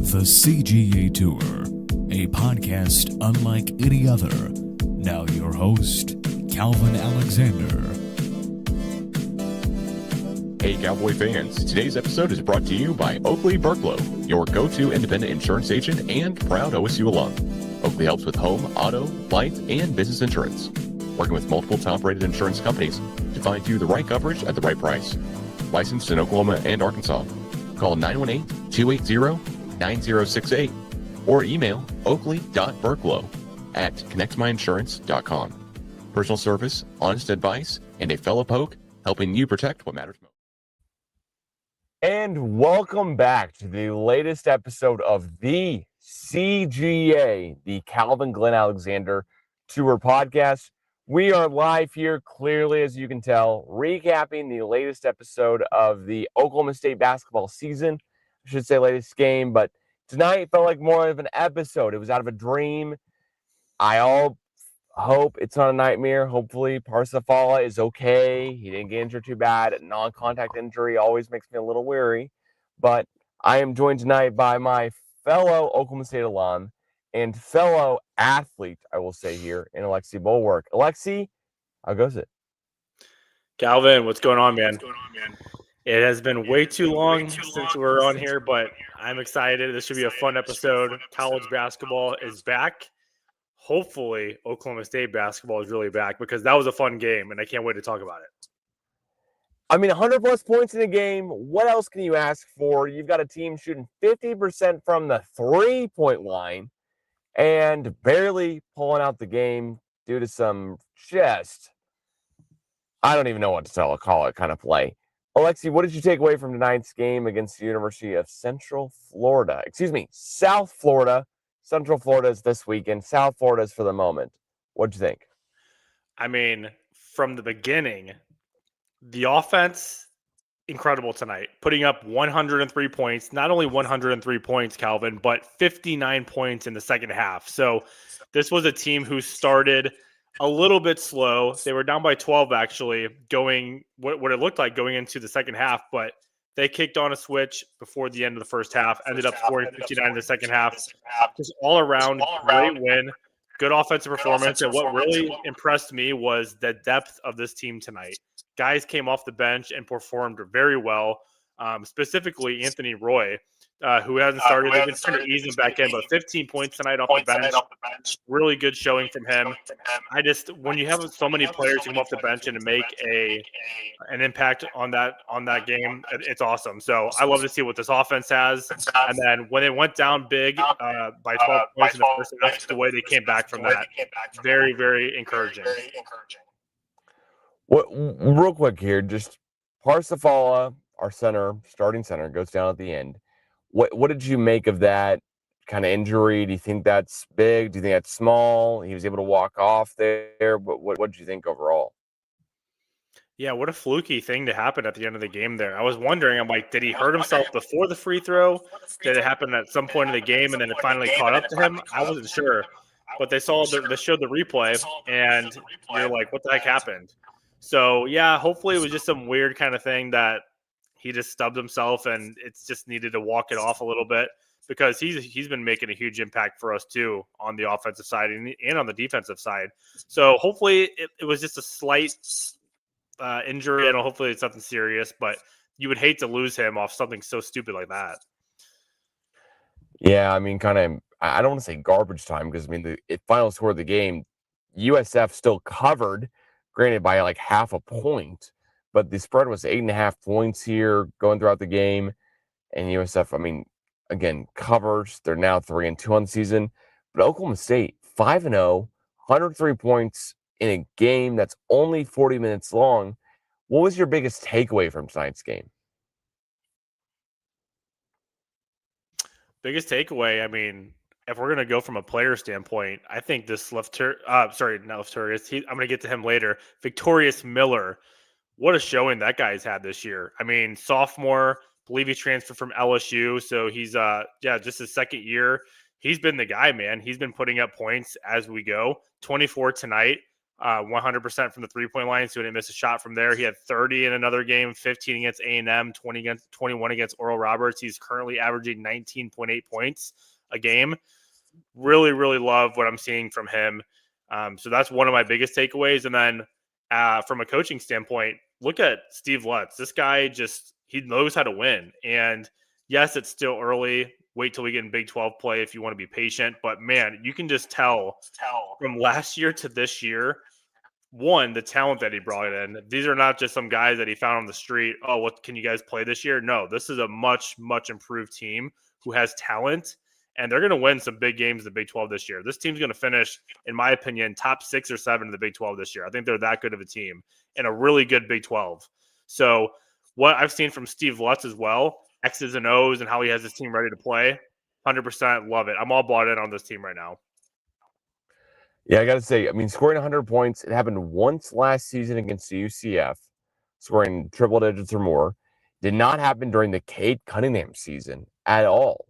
The CGA Tour, a podcast unlike any other. Now your host, Calvin Alexander. Hey Cowboy fans, today's episode is brought to you by Oakley Burklow, your go-to independent insurance agent and proud OSU alum. Oakley helps with home, auto, life, and business insurance, working with multiple top-rated insurance companies to find you the right coverage at the right price. Licensed in Oklahoma and Arkansas. Call 918-280-9068 or email oakley.burklow@connectmyinsurance.com. Personal service, honest advice, and a fellow poke helping you protect what matters most. And welcome back to the latest episode of the CGA, the Calvin Glenn Alexander Tour podcast. We are live here, clearly, as you can tell, recapping the latest episode of the Oklahoma State basketball season. I should say latest game, but tonight felt like more of an episode. It was out of a dream. I all hope it's not a nightmare. Hopefully, Parsifala is okay. He didn't get injured too bad. Non-contact injury always makes me a little weary. But I am joined tonight by my fellow Oklahoma State alum and fellow athlete, I will say here, in Alexi Bollwerk. Alexi, how goes it? Calvin, what's going on, man? It has been way too long since we're on here, but I'm excited. This should be a fun episode. College basketball is back. Hopefully, Oklahoma State basketball is really back because that was a fun game, and I can't wait to talk about it. I mean, 100-plus points in a game. What else can you ask for? You've got a team shooting 50% from the three-point line and barely pulling out the game due to some I don't even know what to call it kind of play. Alexi, what did you take away from tonight's game against the University of South Florida? Central Florida is this weekend. South Florida is for the moment. What'd you think? I mean, from the beginning, the offense, incredible tonight. Putting up 103 points. Not only 103 points, Calvin, but 59 points in the second half. So this was a team who started a little bit slow. They were down by 12, actually, going what it looked like going into the second half, but they kicked on a switch before the end of the first half, ended up scoring 59 in the second half. Just all around, great win, good offensive performance. And what really impressed me was the depth of this team tonight. Guys came off the bench and performed very well, specifically Anthony Roy, who hasn't started. They've been trying to ease him back in, but 15 points tonight off the bench. Really good showing from him. When you have so many players who come off the bench and make an impact on that game, it's awesome. So I love to see what this offense has. And then when they went down big by 12 points in the first half, the way they came back from that, very, very encouraging. Real quick here, just Parsifala, our starting center, goes down at the end. What did you make of that kind of injury? Do you think that's big? Do you think that's small? He was able to walk off there. What did you think overall? Yeah, what a fluky thing to happen at the end of the game there. I was wondering, I'm like, did he hurt himself before the free throw? Did it happen at some point in the game and then it finally caught up to him? I wasn't sure. But they showed the replay, and you're like, what the heck happened? So, yeah, hopefully it was just some weird kind of thing that he just stubbed himself and it's just needed to walk it off a little bit because he's been making a huge impact for us too on the offensive side and on the defensive side. So hopefully it was just a slight injury and hopefully it's nothing serious, but you would hate to lose him off something so stupid like that. Yeah, I mean, kind of, I don't want to say garbage time because, I mean, the final score of the game, USF still covered, granted by like half a point. But the spread was 8.5 points here going throughout the game. And USF, I mean, again, covers. They're now 3-2 on the season. But Oklahoma State, 5-0, 103 points in a game that's only 40 minutes long. What was your biggest takeaway from tonight's game? Biggest takeaway, I mean, if we're going to go from a player standpoint, I think this I'm going to get to him later. Victorious Miller. What a showing that guy's had this year. I mean, sophomore, believe he transferred from LSU. So he's, just his second year. He's been the guy, man. He's been putting up points as we go. 24 tonight. 100% from the three-point line, so he didn't miss a shot from there. He had 30 in another game, 15 against A&M, 21 against Oral Roberts. He's currently averaging 19.8 points a game. Really, really love what I'm seeing from him. So that's one of my biggest takeaways. And then from a coaching standpoint, look at Steve Lutz. This guy he knows how to win. And yes, it's still early. Wait till we get in Big 12 play if you want to be patient. But man, you can just tell from last year to this year, one, the talent that he brought in. These are not just some guys that he found on the street. Oh, what can you guys play this year? No, this is a much, much improved team who has talent, and they're going to win some big games in the Big 12 this year. This team's going to finish, in my opinion, top 6 or 7 in the Big 12 this year. I think they're that good of a team and a really good Big 12. So what I've seen from Steve Lutz as well, X's and O's and how he has his team ready to play, 100% love it. I'm all bought in on this team right now. Yeah, I got to say, I mean, scoring 100 points, it happened once last season against the UCF, scoring triple digits or more. Did not happen during the Cade Cunningham season at all.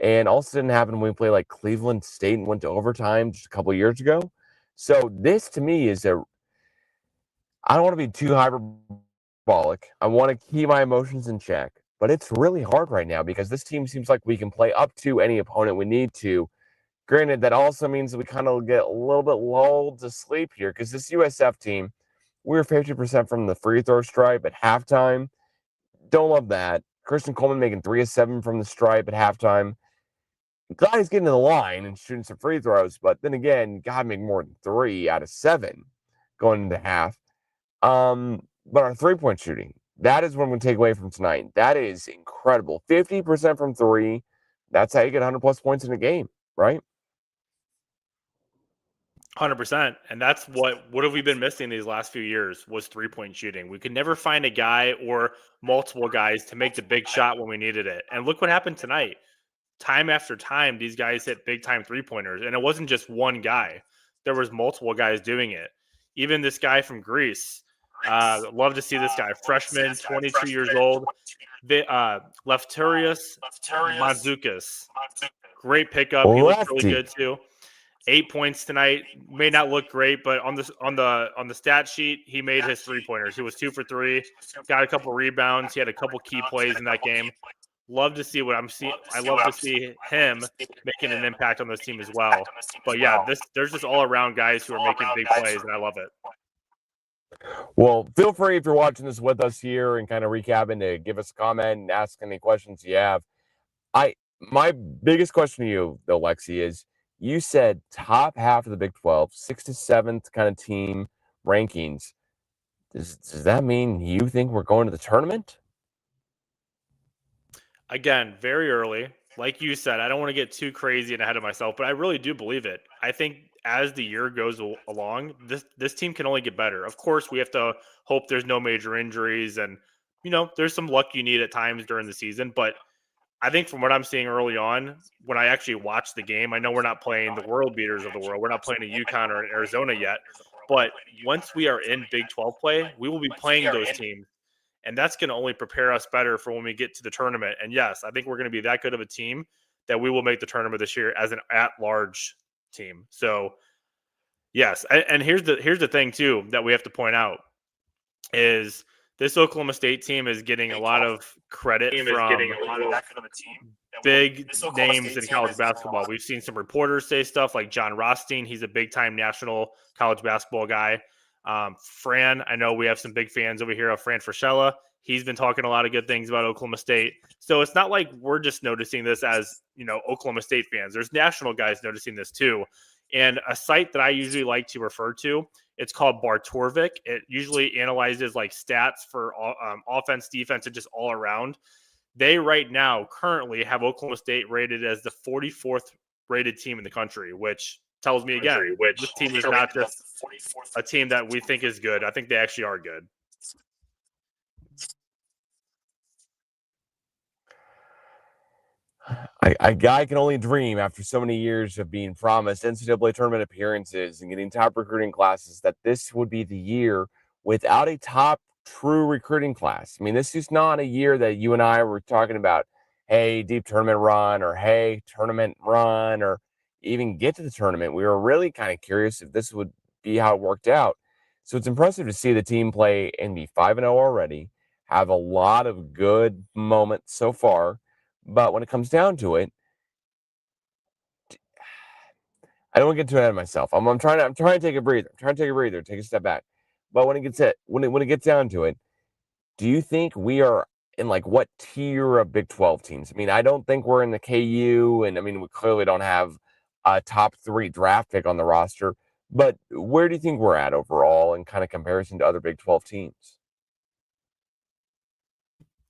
And also didn't happen when we played like Cleveland State and went to overtime just a couple of years ago. So this to me is I don't want to be too hyperbolic. I want to keep my emotions in check. But it's really hard right now because this team seems like we can play up to any opponent we need to. Granted, that also means that we kind of get a little bit lulled to sleep here because this USF team, we were 50% from the free throw stripe at halftime. Don't love that. Christian Coleman making 3 of 7 from the stripe at halftime. Glad he's getting to the line and shooting some free throws, but then again, got to make more than 3 out of 7 going into half. But our three-point shooting, that is what I'm going to take away from tonight. That is incredible. 50% from 3. That's how you get 100-plus points in a game, right? 100%. And that's what have we been missing these last few years was three-point shooting. We could never find a guy or multiple guys to make the big shot when we needed it. And look what happened tonight. Time after time, these guys hit big-time three-pointers. And it wasn't just one guy. There was multiple guys doing it. Even this guy from Greece. Love to see this guy. Freshman, 22 years old. Lefterius Mantzoukas. Great pickup. He looked really good, too. 8 points tonight. May not look great, but on the stat sheet, he made his three-pointers. He was 2 for 3, got a couple rebounds. He had a couple key plays in that game. Love to see what I'm seeing. I love to see him making an impact on this team as well. But yeah, there's just all around guys who are making big plays, and I love it. Well, feel free if you're watching this with us here and kind of recapping to give us a comment and ask any questions you have. My biggest question to you, though, Lexi, is you said top half of the Big 12, 6th to 7th kind of team rankings. Does that mean you think we're going to the tournament? Again, very early. Like you said, I don't want to get too crazy and ahead of myself, but I really do believe it. I think as the year goes along, this team can only get better. Of course, we have to hope there's no major injuries and, there's some luck you need at times during the season. But I think from what I'm seeing early on, when I actually watch the game, I know we're not playing the world beaters of the world. We're not playing a UConn or an Arizona yet. But once we are in Big 12 play, we will be playing those teams. And that's going to only prepare us better for when we get to the tournament. And yes, I think we're going to be that good of a team that we will make the tournament this year as an at-large team. So, yes. And here's the thing, too, that we have to point out is this Oklahoma State team is getting a lot of credit from big names in college basketball. We've seen some reporters say stuff like John Rothstein. He's a big-time national college basketball guy. Fran, I know we have some big fans over here of Fran Fraschilla. He's been talking a lot of good things about Oklahoma State. So it's not like we're just noticing this as, Oklahoma State fans. There's national guys noticing this too. And a site that I usually like to refer to, it's called Bartorvik. It usually analyzes like stats for offense, defense, and just all around. They right now currently have Oklahoma State rated as the 44th rated team in the country, which tells me again, this team is not just a team that we think is good. I think they actually are good. A guy can only dream after so many years of being promised NCAA tournament appearances and getting top recruiting classes that this would be the year without a top true recruiting class. I mean, this is not a year that you and I were talking about, hey, deep tournament run or hey, tournament run or even get to the tournament. We were really kind of curious if this would be how it worked out. So it's impressive to see the team play and be 5-0 already, have a lot of good moments so far. But when it comes down to it, I don't want to get too ahead of myself. I'm trying to take a breather. Take a step back. But when it gets down to it, do you think we are in like what tier of Big 12 teams? I mean, I don't think we're in the KU, and I mean, we clearly don't have a top 3 draft pick on the roster. But where do you think we're at overall in kind of comparison to other Big 12 teams?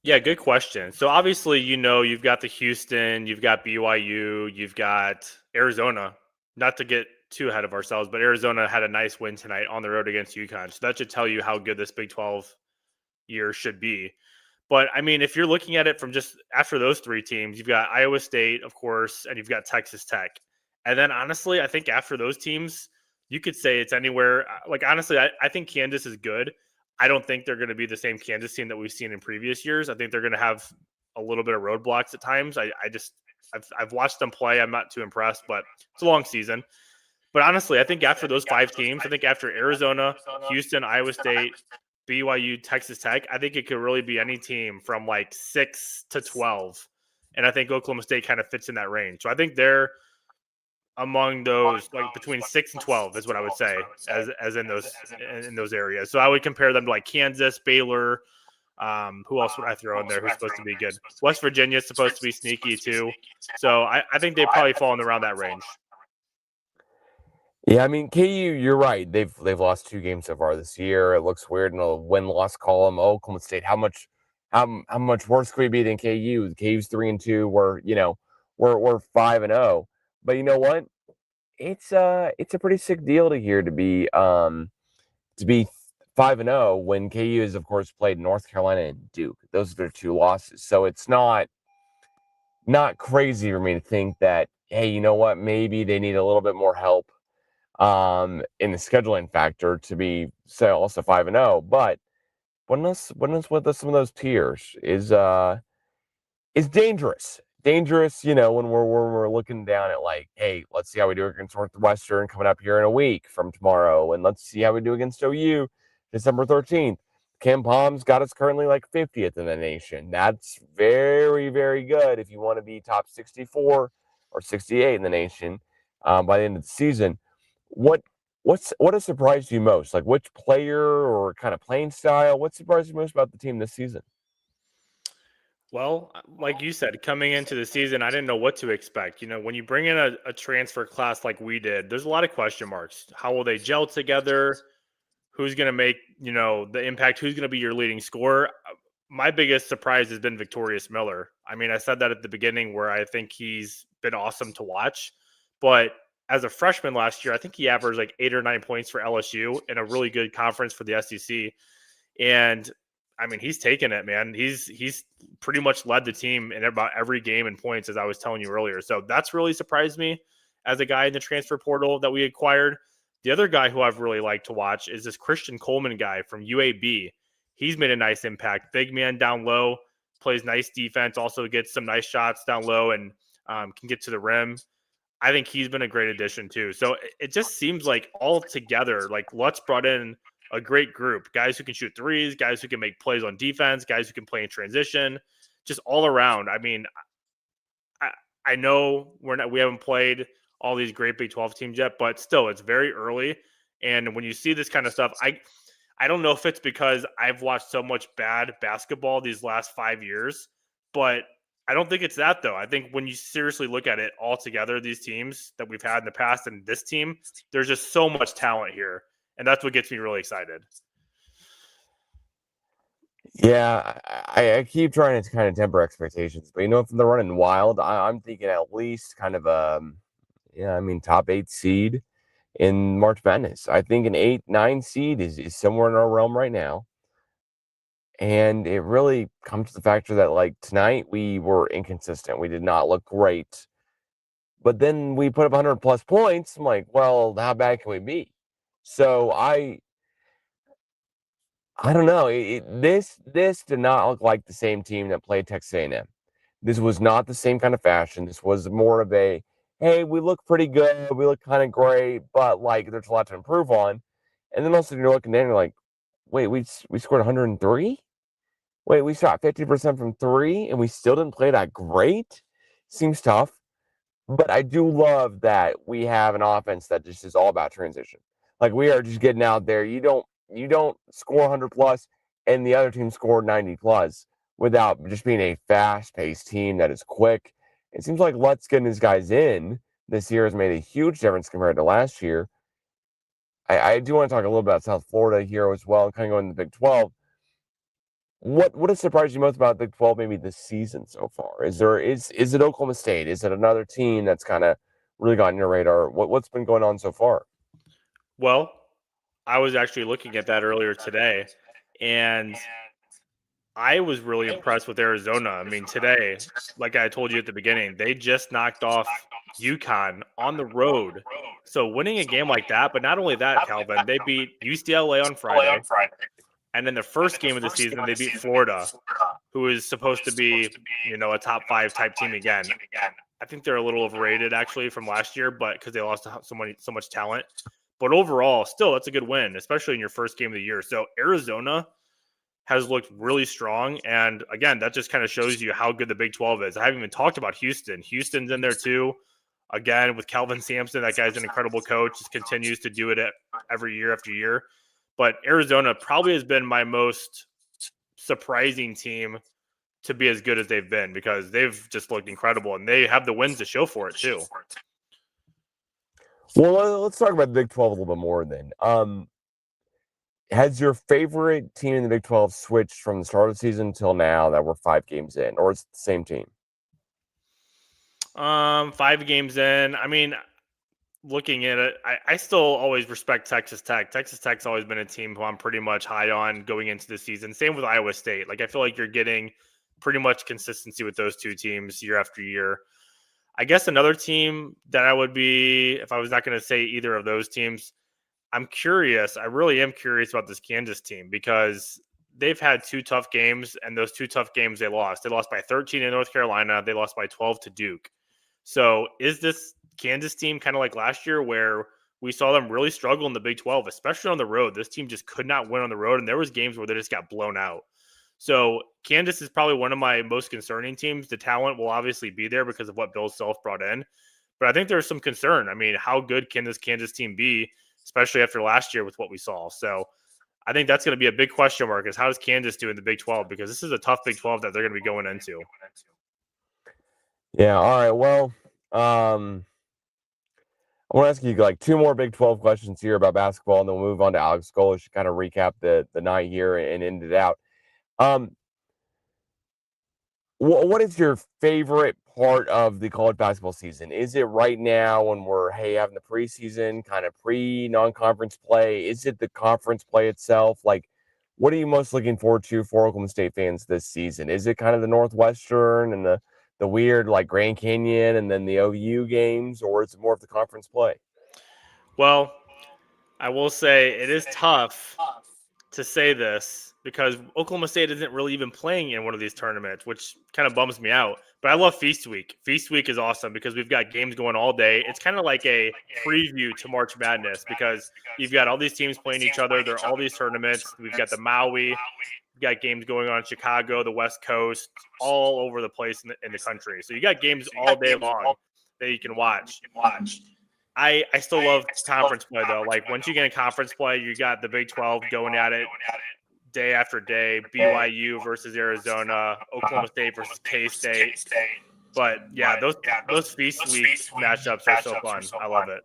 Yeah, good question. So obviously, you've got the Houston, you've got BYU, you've got Arizona. Not to get too ahead of ourselves, but Arizona had a nice win tonight on the road against UConn. So that should tell you how good this Big 12 year should be. But I mean, if you're looking at it from just after those 3 teams, you've got Iowa State, of course, and you've got Texas Tech. And then honestly, I think after those teams, you could say it's anywhere. Like, honestly, I think Kansas is good. I don't think they're going to be the same Kansas team that we've seen in previous years. I think they're going to have a little bit of roadblocks at times. I've watched them play. I'm not too impressed, but it's a long season. But honestly, I think after those 5 teams, I think after Arizona, Houston, Iowa State, BYU, Texas Tech, I think it could really be any team from like 6 to 12. And I think Oklahoma State kind of fits in that range. So I think they're among those, like between 6 and 12 is what I would say as in those areas. So I would compare them to like Kansas, Baylor. Who else would I throw in there who's supposed to be good? West Virginia is supposed to be sneaky too. So I think they probably fall in around that range. Yeah, I mean, KU, you're right. They've lost 2 games so far this year. It looks weird in a win-loss column. Oklahoma State, how much worse could we be than KU? The KU's 3-2. We're 5-0. But you know what? It's a pretty sick deal to be 5-0 when KU has, of course, played North Carolina and Duke. Those are their 2 losses. So it's not crazy for me to think that, hey, you know what? Maybe they need a little bit more help in the scheduling factor to be also 5-0. But putting us with some of those tiers is dangerous. Dangerous, when we're looking down at like, hey, let's see how we do against Northwestern coming up here in a week from tomorrow, and let's see how we do against OU December 13th. Ken Palm's got us currently like 50th in the nation. That's very, very good if you want to be top 64 or 68 in the nation by the end of the season. What has surprised you most? Like, which player or kind of playing style? What surprised you most about the team this season? Well, like you said, coming into the season, I didn't know what to expect. When you bring in a transfer class like we did, there's a lot of question marks. How will they gel together? Who's going to make, the impact? Who's going to be your leading scorer? My biggest surprise has been Victorious Miller. I mean, I said that at the beginning where I think he's been awesome to watch. But as a freshman last year, I think he averaged like 8 or 9 points for LSU in a really good conference for the SEC. And I mean, he's taken it, man. He's pretty much led the team in about every game in points, as I was telling you earlier. So that's really surprised me as a guy in the transfer portal that we acquired. The other guy who I've really liked to watch is this Christian Coleman guy from UAB. He's made a nice impact. Big man down low, plays nice defense, also gets some nice shots down low and can get to the rim. I think he's been a great addition too. So it just seems like all together, like Lutz brought in a great group, guys who can shoot threes, guys who can make plays on defense, guys who can play in transition, just all around. I mean, I know we haven't played all these great Big 12 teams yet, but still it's very early. And when you see this kind of stuff, I don't know if it's because I've watched so much bad basketball these last 5 years, but I don't think it's that though. I think when you seriously look at it all together, these teams that we've had in the past and this team, there's just so much talent here. And that's what gets me really excited. Yeah, I keep trying to kind of temper expectations, but if they're running wild, I'm thinking at least kind of top 8 seed in March Madness. I think an 8-9 seed is somewhere in our realm right now. And it really comes to the factor that like tonight we were inconsistent. We did not look great. But then we put up 100 plus points. I'm like, well, how bad can we be? So I don't know. This did not look like the same team that played Texas A&M. This was not the same kind of fashion. This was more of a, hey, we look pretty good. We look kind of great, but like there's a lot to improve on. And then also you're looking down, you're like, wait, we scored 103? Wait, we shot 50% from three, and we still didn't play that great? Seems tough. But I do love that we have an offense that just is all about transition. Like, we are just getting out there. You don't score 100 plus and the other team scored 90 plus without just being a fast-paced team that is quick. It seems like Lutz getting his guys in this year has made a huge difference compared to last year. I do want to talk a little about South Florida here as well, kind of going to the Big 12. What has surprised you most about Big 12 maybe this season so far? Is it Oklahoma State? Is it another team that's kind of really gotten your radar? What's been going on so far? Well, I was actually looking at that earlier today, and I was really impressed with Arizona. I mean, today, like I told you at the beginning, they just knocked off UConn on the road. So winning a game like that, but not only that, Calvin, they beat UCLA on Friday. And in the first game of the season, they beat Florida, who is supposed to be, a top 5 type team again. I think they're a little overrated actually from last year, but because they lost so much talent. But overall, still, that's a good win, especially in your first game of the year. So Arizona has looked really strong. And again, that just kind of shows you how good the Big 12 is. I haven't even talked about Houston. Houston's in there too. Again, with Kelvin Sampson, that guy's an incredible coach. Just continues to do it every year after year. But Arizona probably has been my most surprising team to be as good as they've been because they've just looked incredible and they have the wins to show for it too. Well, let's talk about the Big 12 a little bit more then. Has your favorite team in the Big 12 switched from the start of the season till now that we're 5 games in, or is it the same team? 5 games in. I mean, looking at it, I still always respect Texas Tech. Texas Tech's always been a team who I'm pretty much high on going into the season. Same with Iowa State. Like, I feel like you're getting pretty much consistency with those two teams year after year. I guess another team that I would be, if I was not going to say either of those teams, I'm curious. I really am curious about this Kansas team because they've had 2 tough games, and those 2 tough games they lost. They lost by 13 in North Carolina. They lost by 12 to Duke. So is this Kansas team kind of like last year where we saw them really struggle in the Big 12, especially on the road? This team just could not win on the road, and there was games where they just got blown out. So Kansas is probably one of my most concerning teams. The talent will obviously be there because of what Bill Self brought in. But I think there's some concern. I mean, how good can this Kansas team be, especially after last year with what we saw? So I think that's going to be a big question mark is how does Kansas do in the Big 12? Because this is a tough Big 12 that they're going to be going into. Yeah, all right. Well, I want to ask you like 2 more Big 12 questions here about basketball, and then we'll move on to Alex Golesh to kind of recap the night here and end it out. What is your favorite part of the college basketball season? Is it right now when we're having the preseason, kind of non-conference play? Is it the conference play itself? Like, what are you most looking forward to for Oklahoma State fans this season? Is it kind of the Northwestern and the weird like Grand Canyon and then the OU games, or is it more of the conference play? Well, I will say it is tough to say this because Oklahoma State isn't really even playing in one of these tournaments, which kind of bums me out. But I love Feast Week. Feast Week is awesome because we've got games going all day. It's kind of like a preview to March Madness because you've got all these teams playing each other. There are all these tournaments. We've got the Maui. We've got games going on in Chicago, the West Coast, all over the place in the country. So you got games all day long that you can watch. I still love conference play, though. Like, once you get in conference play, you got the Big 12 going at it day after day, BYU versus Arizona, Oklahoma State versus K-State. But, yeah, those Feast Week matchups are so fun. I love it.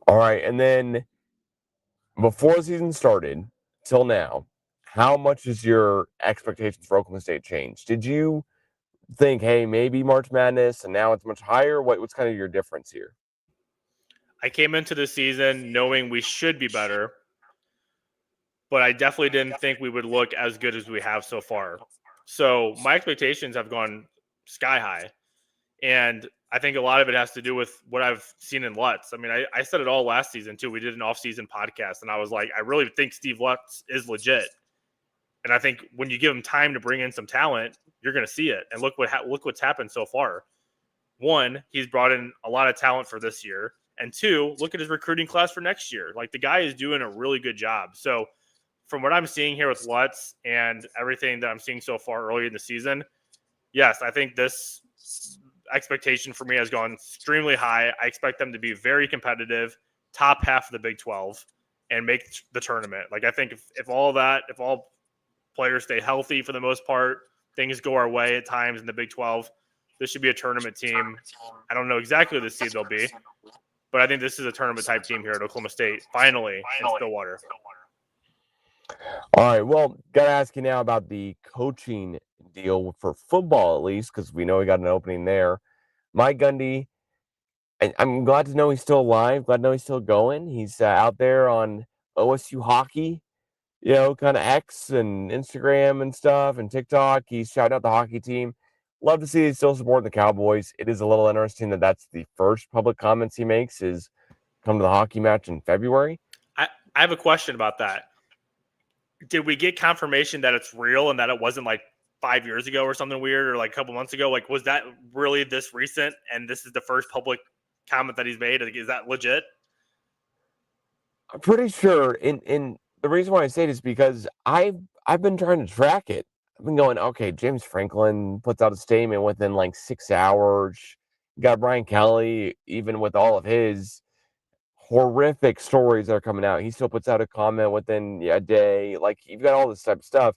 All right, and then before the season started till now, how much has your expectations for Oklahoma State changed? Did you think, hey, maybe March Madness, and now it's much higher? What's kind of your difference here? I came into the season knowing we should be better, but I definitely didn't think we would look as good as we have so far. So my expectations have gone sky high. And I think a lot of it has to do with what I've seen in Lutz. I mean, I said it all last season, too. We did an off-season podcast, and I was like, I really think Steve Lutz is legit. And I think when you give him time to bring in some talent, you're going to see it. And look what's happened so far. One, he's brought in a lot of talent for this year. And two, look at his recruiting class for next year. Like, the guy is doing a really good job. So from what I'm seeing here with Lutz and everything that I'm seeing so far early in the season, yes, I think this expectation for me has gone extremely high. I expect them to be very competitive, top half of the Big 12, and make the tournament. Like, I think if all players stay healthy for the most part, things go our way at times in the Big 12, this should be a tournament team. I don't know exactly what the seed they'll be, but I think this is a tournament type team here at Oklahoma State, finally in Stillwater. All right, well, got to ask you now about the coaching deal for football, at least, because we know we got an opening there. Mike Gundy, I'm glad to know he's still alive, glad to know he's still going. He's out there on OSU hockey, kind of X and Instagram and stuff and TikTok. He's shouting out the hockey team. Love to see he's still supporting the Cowboys. It is a little interesting that that's the first public comments he makes is come to the hockey match in February. I have a question about that. Did we get confirmation that it's real and that it wasn't like 5 years ago or something weird, or like a couple months ago? Like, was that really this recent and this is the first public comment that he's made? Like, is that legit? I'm pretty sure. And the reason why I say it is because I've been trying to track it. I've been going, okay, James Franklin puts out a statement within like 6 hours. You got Brian Kelly, even with all of his horrific stories that are coming out, he still puts out a comment within a day. Like, you've got all this type of stuff.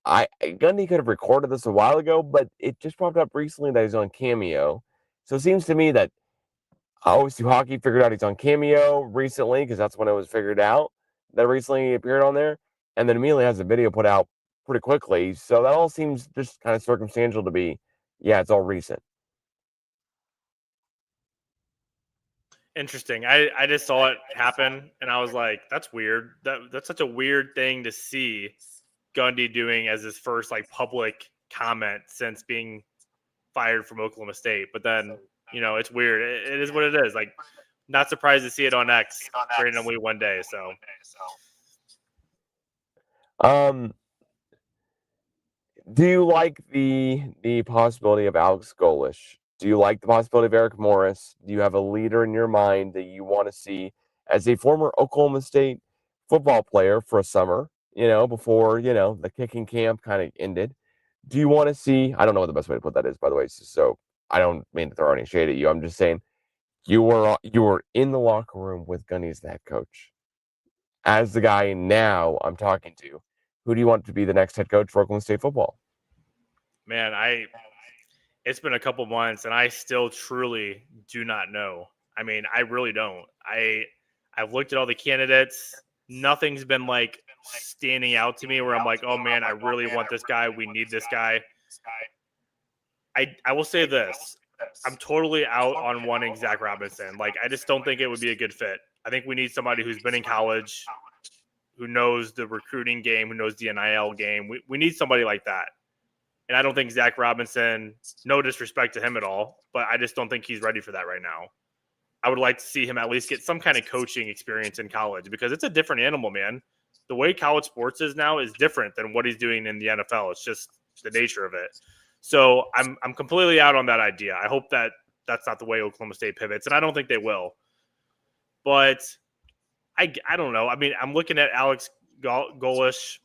Gundy could have recorded this a while ago, but it just popped up recently that he's on Cameo. So it seems to me that OSU Hockey figured out he's on Cameo recently, because that's when it was figured out that recently appeared on there, and then immediately has a video put out pretty quickly. So that all seems just kind of circumstantial to be, yeah, it's all recent. Interesting. I just saw it happen, and I was like, that's weird. That's such a weird thing to see Gundy doing as his first like public comment since being fired from Oklahoma State. But then, it's weird. It is what it is. Like, not surprised to see it on X randomly one day. So, do you like the possibility of Alex Golesh? Do you like the possibility of Eric Morris? Do you have a leader in your mind that you want to see as a former Oklahoma State football player for a summer, before, the kicking camp kind of ended? Do you want to see, I don't know what the best way to put that is, by the way, so I don't mean to throw any shade at you. I'm just saying you were in the locker room with Gundy as the head coach. As the guy now I'm talking to, who do you want to be the next head coach for Oklahoma State football? Man, it's been a couple months, and I still truly do not know. I mean, I really don't. I've looked at all the candidates. Nothing's been like standing out to me where I'm like, oh man, I really want this guy. We need this guy. I will say this. I'm totally out on wanting Zach Robinson. Like, I just don't think it would be a good fit. I think we need somebody who's been in college, who knows the recruiting game, who knows the NIL game. We need somebody like that. And I don't think Zach Robinson, no disrespect to him at all, but I just don't think he's ready for that right now. I would like to see him at least get some kind of coaching experience in college, because it's a different animal, man. The way college sports is now is different than what he's doing in the NFL. It's just the nature of it. So I'm completely out on that idea. I hope that that's not the way Oklahoma State pivots, and I don't think they will. But I don't know. I mean, I'm looking at Alex Golesh.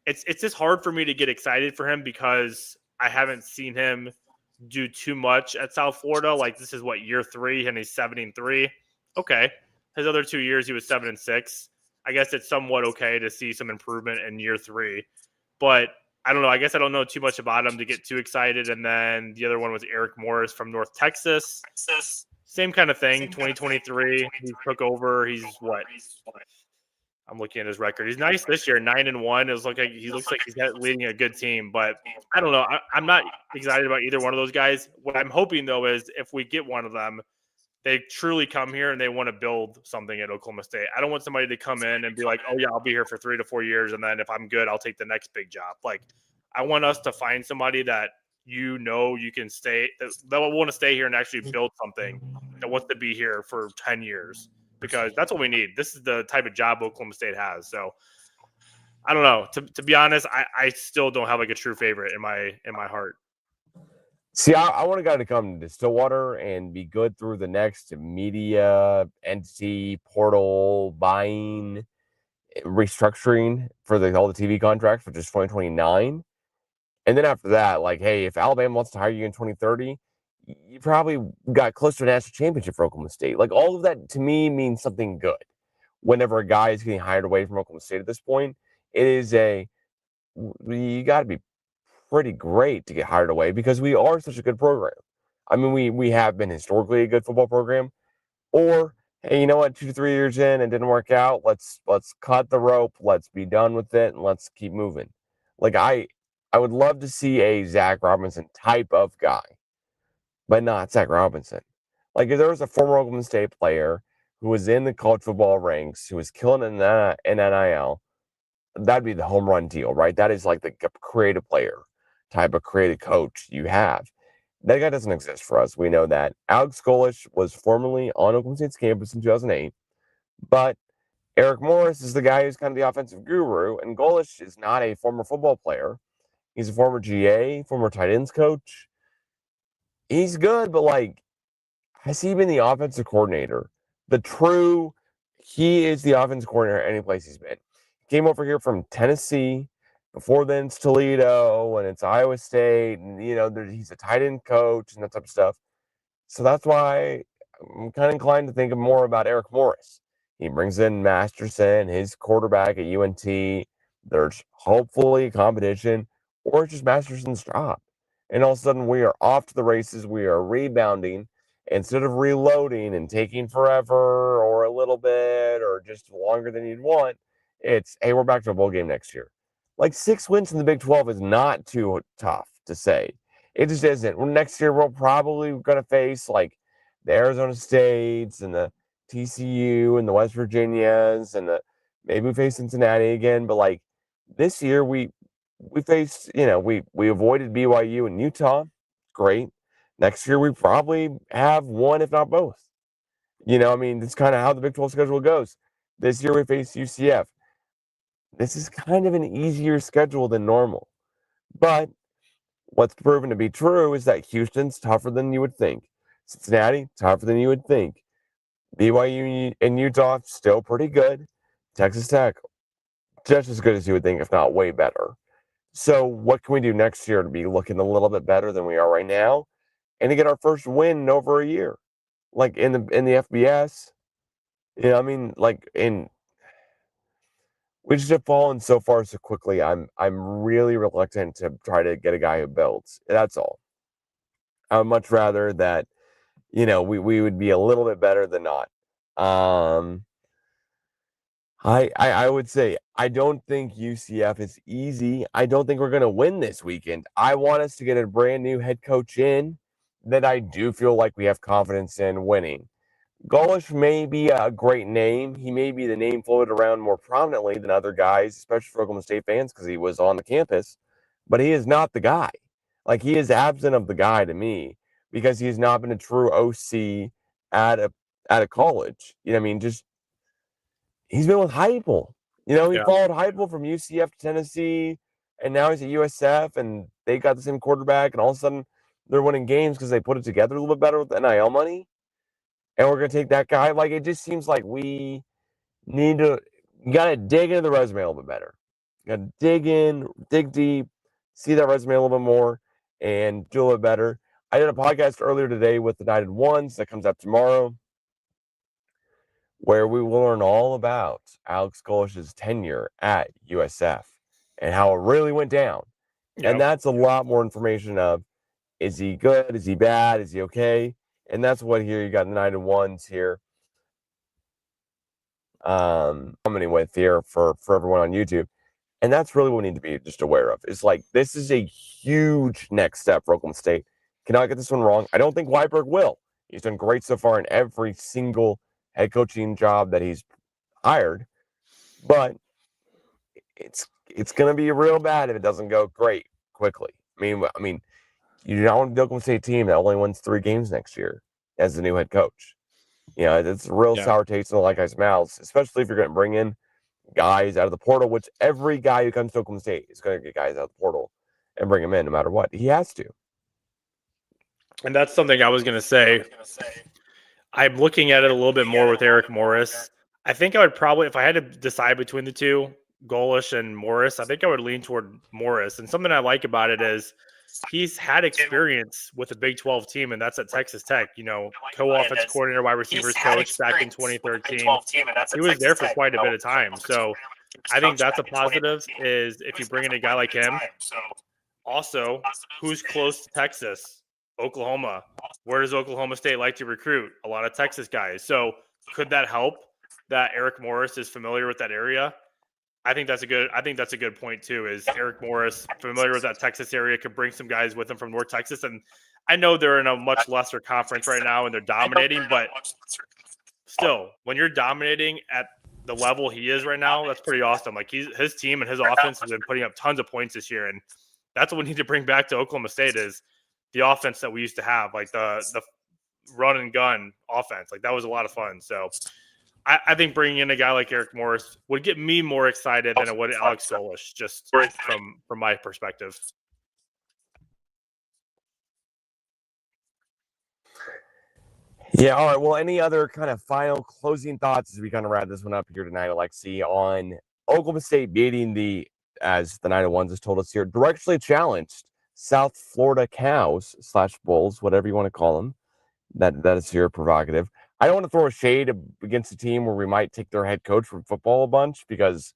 It's just hard for me to get excited for him because I haven't seen him do too much at South Florida. Like, this is what, year 3, and he's 7-3. Okay. His other 2 years, he was 7-6. I guess it's somewhat okay to see some improvement in year 3, but I don't know. I guess I don't know too much about him to get too excited. And then the other one was Eric Morris from North Texas. Same kind of thing. 2023, he took over. He's what? I'm looking at his record. He's nice this year, 9-1. He looks like he's leading a good team, but I don't know. I'm not excited about either one of those guys. What I'm hoping, though, is if we get one of them, they truly come here and they want to build something at Oklahoma State. I don't want somebody to come in and be like, oh, yeah, I'll be here for 3 to 4 years, and then if I'm good, I'll take the next big job. Like, I want us to find somebody that you can stay, that will want to stay here and actually build something, that wants to be here for 10 years. Because that's what we need. This is the type of job Oklahoma State has. So I don't know. To be honest, I still don't have like a true favorite in my heart. See, I want a guy to come to Stillwater and be good through the next media entity portal buying restructuring for all the TV contracts, which is 2029. And then after that, like, hey, if Alabama wants to hire you in 2030, you probably got close to a national championship for Oklahoma State. Like, all of that to me means something good. Whenever a guy is getting hired away from Oklahoma State at this point, it is you got to be pretty great to get hired away because we are such a good program. I mean, we have been historically a good football program. Or, hey, you know what? 2 to 3 years in, it didn't work out. Let's cut the rope. Let's be done with it, and let's keep moving. Like I would love to see a Zach Robinson type of guy, but not Zach Robinson. Like if there was a former Oklahoma State player who was in the college football ranks, who was killing in NIL, that'd be the home run deal, right? That is like the creative player type of creative coach you have. That guy doesn't exist for us. We know that. Alex Golesh was formerly on Oklahoma State's campus in 2008, but Eric Morris is the guy who's kind of the offensive guru, and Golesh is not a former football player. He's a former GA, former tight ends coach. He's good, but like, has he been the offensive coordinator? He is the offensive coordinator any place he's been. He came over here from Tennessee. Before then, it's Toledo, and it's Iowa State, and he's a tight end coach and that type of stuff. So that's why I'm kind of inclined to think more about Eric Morris. He brings in Masterson, his quarterback at UNT. There's hopefully competition, or it's just Masterson's job. And all of a sudden, we are off to the races. We are rebounding. Instead of reloading and taking forever or a little bit or just longer than you'd want, it's, hey, we're back to a bowl game next year. Like 6 wins in the Big 12 is not too tough to say. It just isn't. Well, next year, we're probably going to face like the Arizona States and the TCU and the West Virginias and maybe we face Cincinnati again. But like this year, we faced, we avoided BYU and Utah. Great. Next year, we probably have one, if not both. That's kind of how the Big 12 schedule goes. This year, we face UCF. This is kind of an easier schedule than normal. But what's proven to be true is that Houston's tougher than you would think. Cincinnati, tougher than you would think. BYU and Utah, still pretty good. Texas Tech, just as good as you would think, if not way better. So what can we do next year to be looking a little bit better than we are right now? And to get our first win in over a year. Like in the FBS. We just have fallen so far so quickly. I'm really reluctant to try to get a guy who builds. That's all. I would much rather that, we would be a little bit better than not. I would say I don't think UCF is easy. I don't think we're going to win this weekend. I want us to get a brand new head coach in that I do feel like we have confidence in winning. Golesh may be a great name. He may be the name floated around more prominently than other guys, especially for Oklahoma State fans because he was on the campus. But he is not the guy. Like, he is absent of the guy to me because he has not been a true OC at a college. Just he's been with Heupel. He followed Heupel from UCF to Tennessee, and now he's at USF, and they got the same quarterback, and all of a sudden they're winning games because they put it together a little bit better with NIL money. And we're going to take that guy. Like, it just seems like we you got to dig into the resume a little bit better. You got to dig in, dig deep, see that resume a little bit more, and do a little bit better. I did a podcast earlier today with the United Ones that comes out tomorrow, where we will learn all about Alex Golesh's tenure at USF and how it really went down. Yep. And that's a lot more information of, is he good? Is he bad? Is he okay? And that's what here you got the United Ones here. Coming with here for everyone on YouTube. And that's really what we need to be just aware of. It's like, this is a huge next step for Oklahoma State. Cannot get this one wrong. I don't think Weiberg will. He's done great so far in every single head coaching job that he's hired. But it's going to be real bad if it doesn't go great quickly. I mean, you do not want the Oklahoma State team that only wins 3 games next year as the new head coach. It's a real sour taste in the like guys' mouths, especially if you're going to bring in guys out of the portal, which every guy who comes to Oklahoma State is going to get guys out of the portal and bring them in no matter what. He has to. And that's something I was going to say. I'm looking at it a little bit more with Eric Morris. I think I would probably, if I had to decide between the two, Golesh and Morris, I think I would lean toward Morris. And something I like about it is he's had experience with a Big 12 team, and that's at Texas Tech. Co-offense coordinator, wide receivers coach back in 2013. He was there for quite a bit of time. So I think that's a positive is if you bring in a guy like him. Also, who's close to Texas? Oklahoma. Where does Oklahoma State like to recruit? A lot of Texas guys. So could that help that Eric Morris is familiar with that area? I think that's a good point too, is Eric Morris familiar with that Texas area, could bring some guys with him from North Texas. And I know they're in a much lesser conference right now and they're dominating, but still, when you're dominating at the level he is right now, that's pretty awesome. Like his team and his offense has been putting up tons of points this year. And that's what we need to bring back to Oklahoma State is the offense that we used to have, like the run and gun offense. Like that was a lot of fun. So I think bringing in a guy like Eric Morris would get me more excited than it would Alex Golesh, just from my perspective. Yeah, all right. Well, any other kind of final closing thoughts as we kind of wrap this one up here tonight, Alexi, on Oklahoma State beating as the 901s has told us here, directionally challenged South Florida Cows / Bulls, whatever you want to call them. That is your prerogative. I don't want to throw a shade against a team where we might take their head coach from football a bunch because,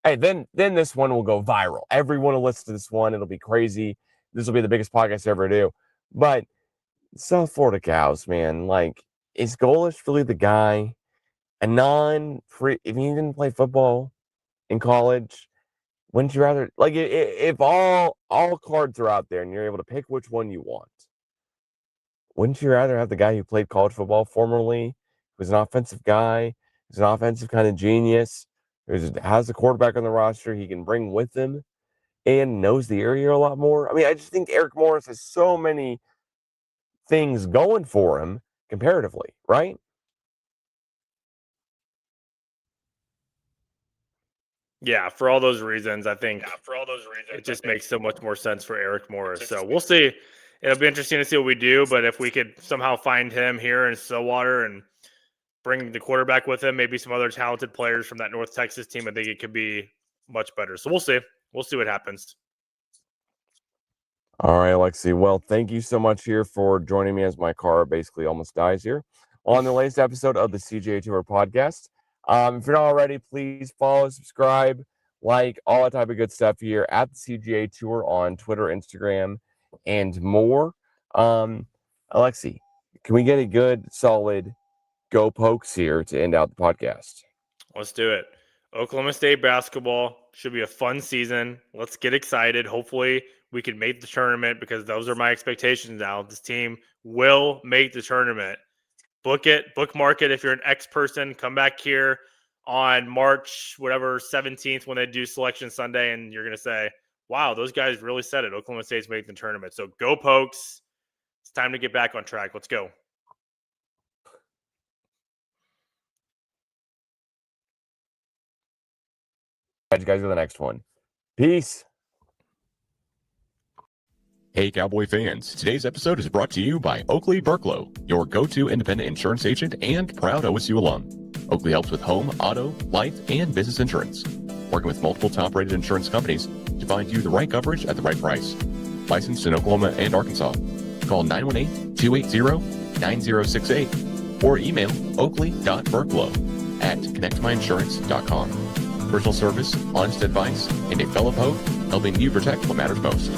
hey, then this one will go viral. Everyone will listen to this one. It'll be crazy. This will be the biggest podcast I ever do. But South Florida Cows, man, like, is Golesh really the guy? If he didn't play football in college, wouldn't you rather, like, if all cards are out there and you're able to pick which one you want, wouldn't you rather have the guy who played college football formerly, who's an offensive guy, who's an offensive kind of genius, who has a quarterback on the roster he can bring with him and knows the area a lot more? I mean, I just think Eric Morris has so many things going for him comparatively, right? Yeah, for all those reasons, I think it just makes so much more sense for Eric Morris. So we'll see. It'll be interesting to see what we do, but if we could somehow find him here in Stillwater and bring the quarterback with him, maybe some other talented players from that North Texas team, I think it could be much better. So we'll see. We'll see what happens. All right, Alexi. Well, thank you so much here for joining me as my car basically almost dies here on the latest episode of the CGA Tour podcast. If you're not already, please follow, subscribe, like, all that type of good stuff here at the CGA Tour on Twitter, Instagram, and more. Alexi, can we get a good, solid go Pokes here to end out the podcast? Let's do it. Oklahoma State basketball should be a fun season. Let's get excited. Hopefully we can make the tournament because those are my expectations now. This team will make the tournament. Bookmark it. If you're an X person, come back here on March 17th when they do Selection Sunday, and you're going to say, wow, those guys really said it. Oklahoma State's making the tournament. So go Pokes. It's time to get back on track. Let's go. Catch you guys in the next one. Peace. Hey, Cowboy fans. Today's episode is brought to you by Oakley Burklow, your go-to independent insurance agent and proud OSU alum. Oakley helps with home, auto, life, and business insurance, working with multiple top-rated insurance companies to find you the right coverage at the right price. Licensed in Oklahoma and Arkansas. Call 918-280-9068 or email oakley.burklow@connectmyinsurance.com. Personal service, honest advice, and a fellow Poke helping you protect what matters most.